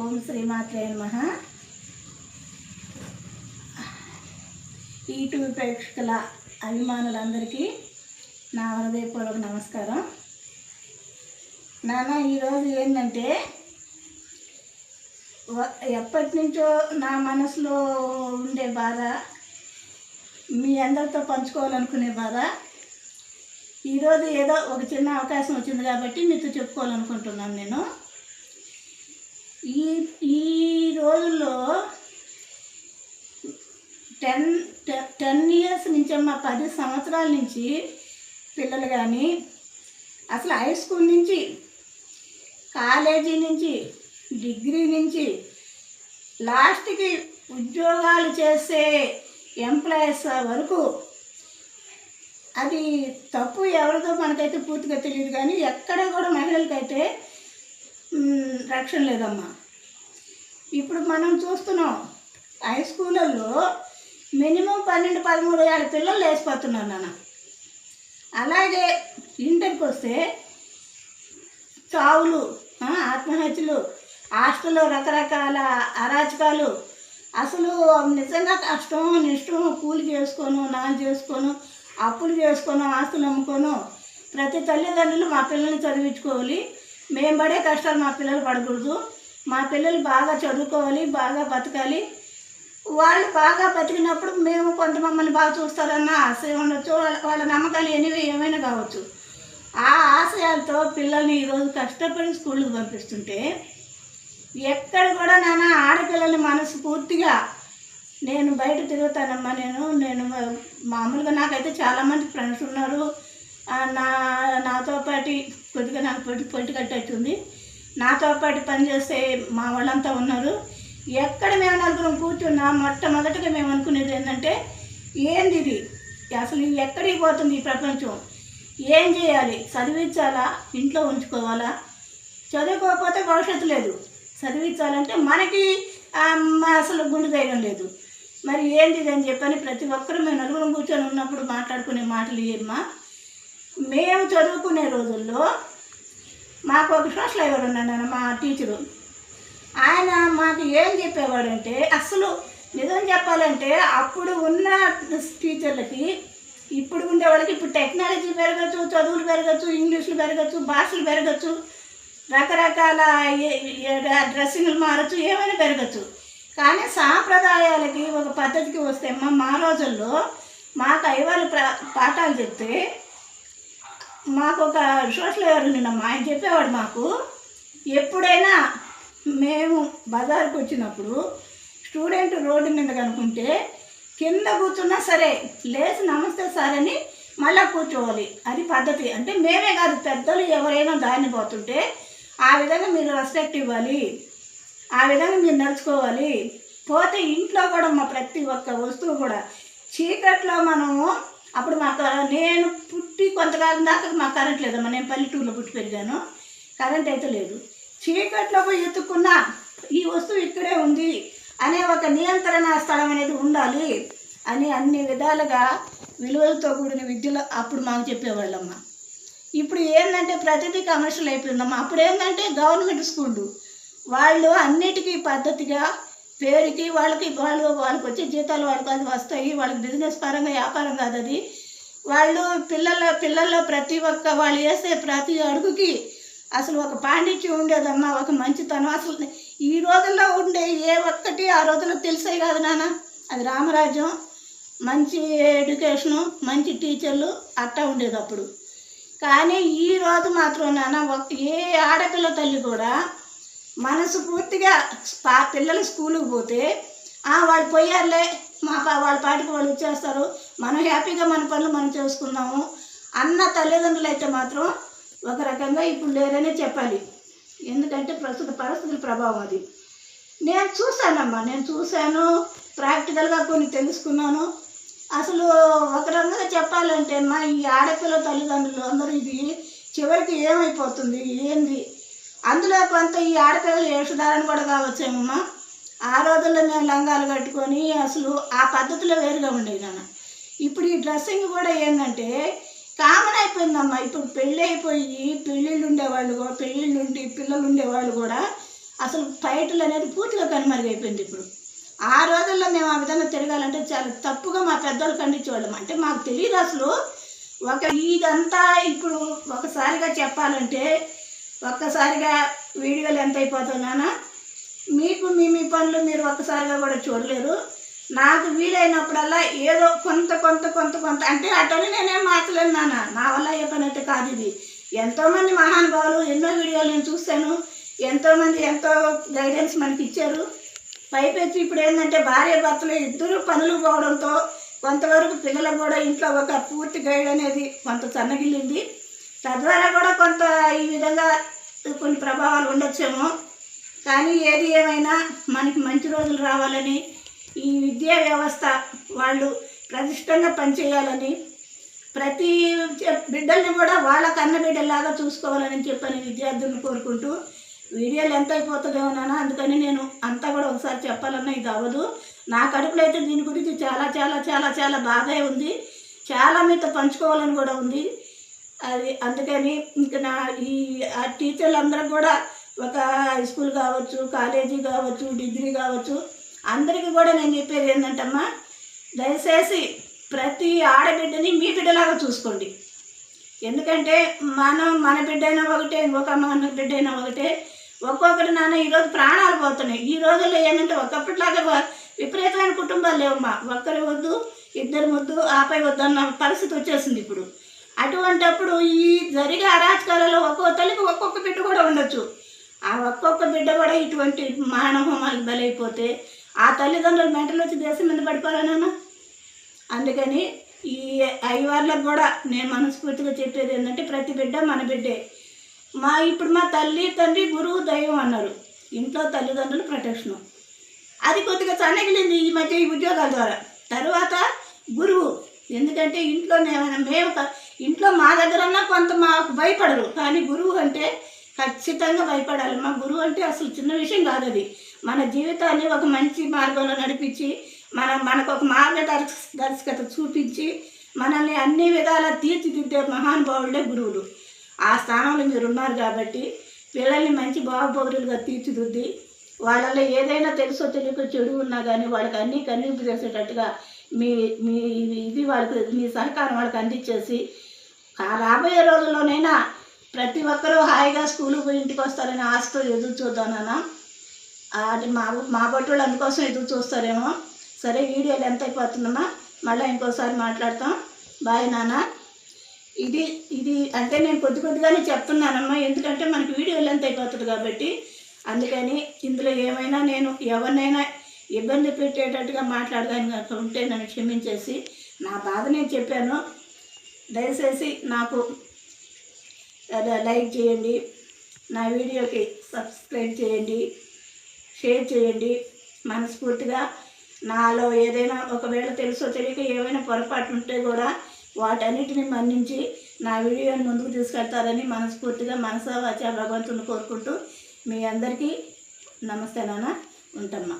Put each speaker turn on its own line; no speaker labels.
ఓం శ్రీమాత్రే నమః. ఈటీవీ ప్రేక్షకుల అభిమానులందరికీ నా హృదయపూర్వక నమస్కారం. నాన్న, ఈరోజు ఏంటంటే ఎప్పటి నుంచో నా మనసులో ఉండే బాధ, మీ అందరితో పంచుకోవాలనుకునే బాధ, ఈరోజు ఏదో ఒక చిన్న అవకాశం వచ్చింది కాబట్టి మీతో చెప్పుకోవాలనుకుంటున్నాను. నేను ఈ రోజుల్లో 10 ఇయర్స్ నుంచి 10 సంవత్సరాల నుంచి పిల్లలు కానీ, అసలు హై స్కూల్ నుంచి, కాలేజీ నుంచి, డిగ్రీ నుంచి, లాస్ట్కి ఉద్యోగాలు చేసే ఎంప్లాయీస్ వరకు, అది తప్పు ఎవరిదో మనకైతే పూర్తిగా తెలియదు, కానీ ఎక్కడ కూడా మహిళలకైతే రక్షణ లేదమ్మా. ఇప్పుడు మనం చూస్తున్నాం, హై స్కూళ్ళల్లో మినిమం 12-13 ఏళ్ళ పిల్లలు లేచిపోతున్నారు నాన్న. అలాగే ఇంటర్కి వస్తే చావులు, ఆత్మహత్యలు, హాస్టల్లో రకరకాల అరాచకాలు. అసలు నిజంగా కష్టం నిష్టం కూలి చేసుకోను, నాన్న చేసుకోను, అప్పులు చేసుకోను, ఆస్తులు అమ్ముకోను. ప్రతి తల్లిదండ్రులు మా పిల్లల్ని చదివించుకోవాలి, మేము పడే కష్టాలు మా పిల్లలు పడకూడదు, మా పిల్లలు బాగా చదువుకోవాలి, బాగా బతకాలి. వాళ్ళు బాగా బతికినప్పుడు మేము కొంత మమ్మల్ని బాగా చూస్తారన్న ఆశయం ఉండొచ్చు, వాళ్ళ నమ్మకాలు ఏమైనా కావచ్చు. ఆ ఆశయాలతో పిల్లల్ని ఈరోజు కష్టపడి స్కూళ్ళకి పంపిస్తుంటే, ఎక్కడ కూడా నాన్న ఆడపిల్లల్ని మనస్ఫూర్తిగా, నేను బయట తిరుగుతానమ్మా, నేను మామూలుగా నాకైతే చాలామంది ఫ్రెండ్స్ ఉన్నారు, నాతో పాటు కొద్దిగా నాకు పొలిటికల్ టచ్ ఉంది, నాతో పాటు పనిచేసే మా వాళ్ళంతా ఉన్నారు. ఎక్కడ మేము నలుగురం కూర్చున్నా మొట్టమొదటిగా మేము అనుకునేది ఏంటంటే, ఏంది ఇది, అసలు ఎక్కడికి పోతుంది ఈ ప్రపంచం, ఏం చేయాలి, చదివించాలా, ఇంట్లో ఉంచుకోవాలా, చదువుకోకపోతే భవిష్యత్తు లేదు, చదివించాలంటే మనకి అసలు గుండె ధైర్యం లేదు, మరి ఏంటిది అని చెప్పని ప్రతి ఒక్కరూ మేము నలుగురం కూర్చొని ఉన్నప్పుడు మాట్లాడుకునే మాటలు ఏమ్మా. మేము చదువుకునే రోజుల్లో మాకు ఒక సోషల్ ఎవరు ఉన్నాడు, మా టీచరు. ఆయన మాకు ఏం చెప్పేవాడంటే, అసలు నిజం చెప్పాలంటే అప్పుడు ఉన్న టీచర్లకి ఇప్పుడు ఉండే వాళ్ళకి, ఇప్పుడు టెక్నాలజీ పెరగచ్చు, చదువులు పెరగచ్చు, ఇంగ్లీషులు పెరగచ్చు, భాషలు పెరగచ్చు, రకరకాల డ్రెస్సింగ్లు మారచ్చు, ఏమైనా పెరగచ్చు. కానీ సాంప్రదాయాలకి ఒక పద్ధతికి వస్తే మా రోజుల్లో మాకు అయ్యవాళ్ళు పాఠాలు చెప్తే, మాకు ఒక సోషల్ ఎవరు నిన్నమ్మా, ఆయన చెప్పేవాడు మాకు, ఎప్పుడైనా మేము బజార్కి వచ్చినప్పుడు స్టూడెంట్ రోడ్డు మీద కనుకుంటే కింద కూర్చున్నా సరే లేచి నమస్తే సార్ అని మళ్ళీ కూర్చోవాలి, అది పద్ధతి. అంటే మేమే కాదు, పెద్దలు ఎవరైనా దాన్ని పోతుంటే ఆ విధంగా మీరు రెస్పెక్ట్ ఇవ్వాలి, ఆ విధంగా మీరు నడుచుకోవాలి. పోతే ఇంట్లో కూడా మా ప్రతి ఒక్క వస్తువు కూడా చీకట్లో మనము, అప్పుడు మాకు, నేను పుట్టి కొంతకాలం దాకా మాకు కరెంట్ లేదమ్మా, నేను పల్లెటూరులో పుట్టి పెరిగాను, కరెంట్ అయితే లేదు. చీకట్లో పోయి ఎత్తుకున్నా ఈ వస్తువు ఇక్కడే ఉంది అనే ఒక నియంత్రణ స్థలం అనేది ఉండాలి అని అన్ని విధాలుగా విలువలతో కూడిన విద్యలో అప్పుడు మాకు చెప్పేవాళ్ళమ్మ. ఇప్పుడు ఏంటంటే ప్రతిదీ కమర్షియల్ అయిపోయిందమ్మా. అప్పుడు ఏంటంటే గవర్నమెంట్ స్కూళ్ళు, వాళ్ళు అన్నిటికీ పద్ధతిగా పేరుకి వాళ్ళకి వచ్చే జీతాలు వాళ్ళకి అది వస్తాయి, వాళ్ళకి బిజినెస్ పరంగా వ్యాపారం కాదు అది. వాళ్ళు పిల్లల్లో ప్రతి ఒక్క వాళ్ళు వేసే ప్రతి అడుగుకి అసలు ఒక పాండిత్యం ఉండేదమ్మా, ఒక మంచితనం. అసలు ఈ రోజుల్లో ఉండే ఏ ఒక్కటి ఆ రోజుల్లో తెలిసే కాదు నాన్న. అది రామరాజ్యం, మంచి ఎడ్యుకేషను, మంచి టీచర్లు అట్టా ఉండేది అప్పుడు. కానీ ఈ రోజు మాత్రం నాన్న ఏ ఆడపిల్ల తల్లి కూడా మనసు పూర్తిగా పిల్లలు స్కూల్కి పోతే వాళ్ళు పోయారులే, వాళ్ళ పాటికి వాళ్ళు వచ్చేస్తారు, మనం హ్యాపీగా మన పనులు మనం చేసుకుందాము అన్న తల్లిదండ్రులు అయితే మాత్రం ఒక రకంగా ఇప్పుడు లేరనే చెప్పాలి. ఎందుకంటే ప్రస్తుత పరిస్థితుల ప్రభావం అది. నేను చూశాను, ప్రాక్టికల్గా కొన్ని తెలుసుకున్నాను. అసలు ఒక రకంగా చెప్పాలంటే ఈ ఆడపిల్ల తల్లిదండ్రులు అందరూ ఇది చివరికి ఏమైపోతుంది ఏంది, అందులో కొంత ఈ ఆడపిల్లలు వేషధారణ కూడా కావచ్చేమమ్మా. ఆ రోజుల్లో నేను లంగాలు కట్టుకొని అసలు ఆ పద్ధతిలో వేరుగా ఉండేది నాన్న. ఇప్పుడు ఈ డ్రెస్సింగ్ కూడా ఏంటంటే కామన్ అయిపోయిందమ్మా. ఇప్పుడు పెళ్ళి అయిపోయి పెళ్ళిళ్ళు ఉండేవాళ్ళు కూడా, పెళ్ళిళ్ళు ఉండి పిల్లలు ఉండేవాళ్ళు కూడా అసలు టైటిల్ అనేది పూర్తిగా కనుమరుగైపోయింది ఇప్పుడు. ఆ రోజుల్లో మేము ఆ విధంగా తిరగాలంటే చాలా తప్పుగా మా పెద్దోళ్ళు ఖండించేవాళ్ళం. అంటే మాకు తెలియదు అసలు ఇదంతా ఇప్పుడు ఒకసారిగా చెప్పాలంటే ఒక్కసారిగా వీడియోలు ఎంత అయిపోతున్నానా మీకు మీ పనులు మీరు ఒక్కసారిగా కూడా చూడలేరు. నాకు వీలైనప్పుడల్లా ఏదో కొంత కొంత కొంత కొంత అంటే అటని నేనేం మార్చలేను నాన్న, నా వల్ల ఏ పని అయితే కాదు ఇది. ఎంతోమంది మహానుభావులు ఎన్నో వీడియోలు నేను చూశాను, ఎంతోమంది ఎంతో గైడెన్స్ మనకి ఇచ్చారు. పైపెచ్చి ఇప్పుడు ఏంటంటే భార్య భర్తలు ఇద్దరు పనులు పోవడంతో కొంతవరకు పిల్లలకు కూడా ఇంట్లో ఒక పూర్తి గైడ్ అనేది కొంత సన్నగిల్లింది. తద్వారా కూడా కొంత ఈ విధంగా కొన్ని ప్రభావాలు ఉండొచ్చేమో. కానీ ఏది ఏమైనా మనకి మంచి రోజులు రావాలని, ఈ విద్యా వ్యవస్థ వాళ్ళు ప్రతిష్టంగా పనిచేయాలని, ప్రతి బిడ్డల్ని కూడా వాళ్ళ కన్న బిడ్డల్లాగా చూసుకోవాలని చెప్పని విద్యార్థులను కోరుకుంటూ వీడియోలు ఎంత అయిపోతుందేమోనా, అందుకని నేను అంతా కూడా ఒకసారి చెప్పాలన్నా ఇది అవ్వదు. నా కడుపులో అయితే దీని గురించి చాలా చాలా చాలా చాలా బాధే ఉంది, చాలా మీతో పంచుకోవాలని కూడా ఉంది. అది అందుకని ఇంకా నా ఈ టీచర్లు అందరూ కూడా ఒక హై స్కూల్ కావచ్చు, కాలేజీ కావచ్చు, డిగ్రీ కావచ్చు, అందరికీ కూడా నేను చెప్పేది ఏంటంటమ్మా, దయచేసి ప్రతి ఆడబిడ్డని మీ బిడ్డలాగా చూసుకోండి. ఎందుకంటే మన బిడ్డైనా ఒకటే, ఇంకొక మన బిడ్డైనా ఒకటే. ఒక్కొక్కటి నాన్న ఈరోజు ప్రాణాలు పోతున్నాయి. ఈ రోజుల్లో ఏంటంటే ఒకప్పటిలాగా విపరీతమైన కుటుంబాలు లేవమ్మా. ఒక్కరి వద్దు, ఇద్దరు వద్దు, ఆపై వద్దు అన్న పరిస్థితి వచ్చేసింది ఇప్పుడు. అటువంటప్పుడు ఈ జరిగే అరాచకాలలో ఒక్కొక్క తల్లికి ఒక్కొక్క బిడ్డ కూడా ఉండొచ్చు. ఆ ఒక్కొక్క బిడ్డ కూడా ఇటువంటి మానవహోమాలకు బలైపోతే ఆ తల్లిదండ్రులు మెంటలు వచ్చి దేశం మీద పడిపోరానన్నా. అందుకని ఈ అయ్యవార్లకు కూడా నేను మనస్ఫూర్తిగా చెప్పేది ఏంటంటే ప్రతి బిడ్డ మన బిడ్డే. ఇప్పుడు మా తల్లి తండ్రి గురువు దైవం అన్నారు, ఇంట్లో తల్లిదండ్రులు ప్రొటెక్షను. అది కొద్దిగా సన్నగిలింది ఈ మధ్య ఈ ఉద్యోగాల ద్వారా. తర్వాత గురువు, ఎందుకంటే మేము ఇంట్లో మా దగ్గర ఉన్నా కొంత మాకు భయపడరు, కానీ గురువు అంటే ఖచ్చితంగా భయపడాలి. మా గురువు అంటే అసలు చిన్న విషయం కాదు. అది మన జీవితాన్ని ఒక మంచి మార్గంలో నడిపించి మనకు ఒక మార్గదర్శకత చూపించి మనల్ని అన్ని విధాలా తీర్చిదిద్దే మహానుభావులే గురువులు. ఆ స్థానంలో మీరు ఉన్నారు కాబట్టి పిల్లల్ని మంచి బాగుపౌరులుగా తీర్చిదిద్ది వాళ్ళల్లో ఏదైనా తెలుసో తెలియకో చెడు ఉన్నా కానీ వాళ్ళకి అన్నీ కనిపింపు చేసేటట్టుగా మీ వాళ్ళకి మీ సహకారం వాళ్ళకి అందించేసి రాబోయే రోజుల్లోనైనా ప్రతి ఒక్కరూ హాయిగా స్కూల్కి పోయి ఇంటికి వస్తారని ఆశతో ఎదురు చూద్దానన్నా. అది మా బట్టోళ్ళు అందుకోసం ఎదురు చూస్తారేమో. సరే, వీడియోలు ఎంత అయిపోతుందమ్మా, మళ్ళీ ఇంకోసారి మాట్లాడతాం. బాయ్ నాన్న. ఇది అంటే నేను కొద్దిగానే చెప్తున్నానమ్మా, ఎందుకంటే మనకి వీడియోలు ఎంత అయిపోతుంది కాబట్టి. అందుకని ఇందులో ఏమైనా నేను ఎవరినైనా ఇబ్బంది పెట్టేటట్టుగా మాట్లాడదాని ఉంటే నన్ను క్షమించేసి నా బాధ నేను చెప్పాను. దయచేసి నాకు లైక్ చేయండి, నా వీడియోకి సబ్స్క్రైబ్ చేయండి, షేర్ చేయండి. మనస్ఫూర్తిగా నాలో ఏదైనా ఒకవేళ తెలుసో తెలియక ఏమైనా పొరపాటు ఉంటే కూడా వాటన్నిటిని మన్నించి నా వీడియోని ముందుకు తీసుకెళ్తారని మనస్ఫూర్తిగా మనసా వాచా భగవంతుని కోరుకుంటూ మీ అందరికీ నమస్తే నాన్న. ఉంటామ్మా.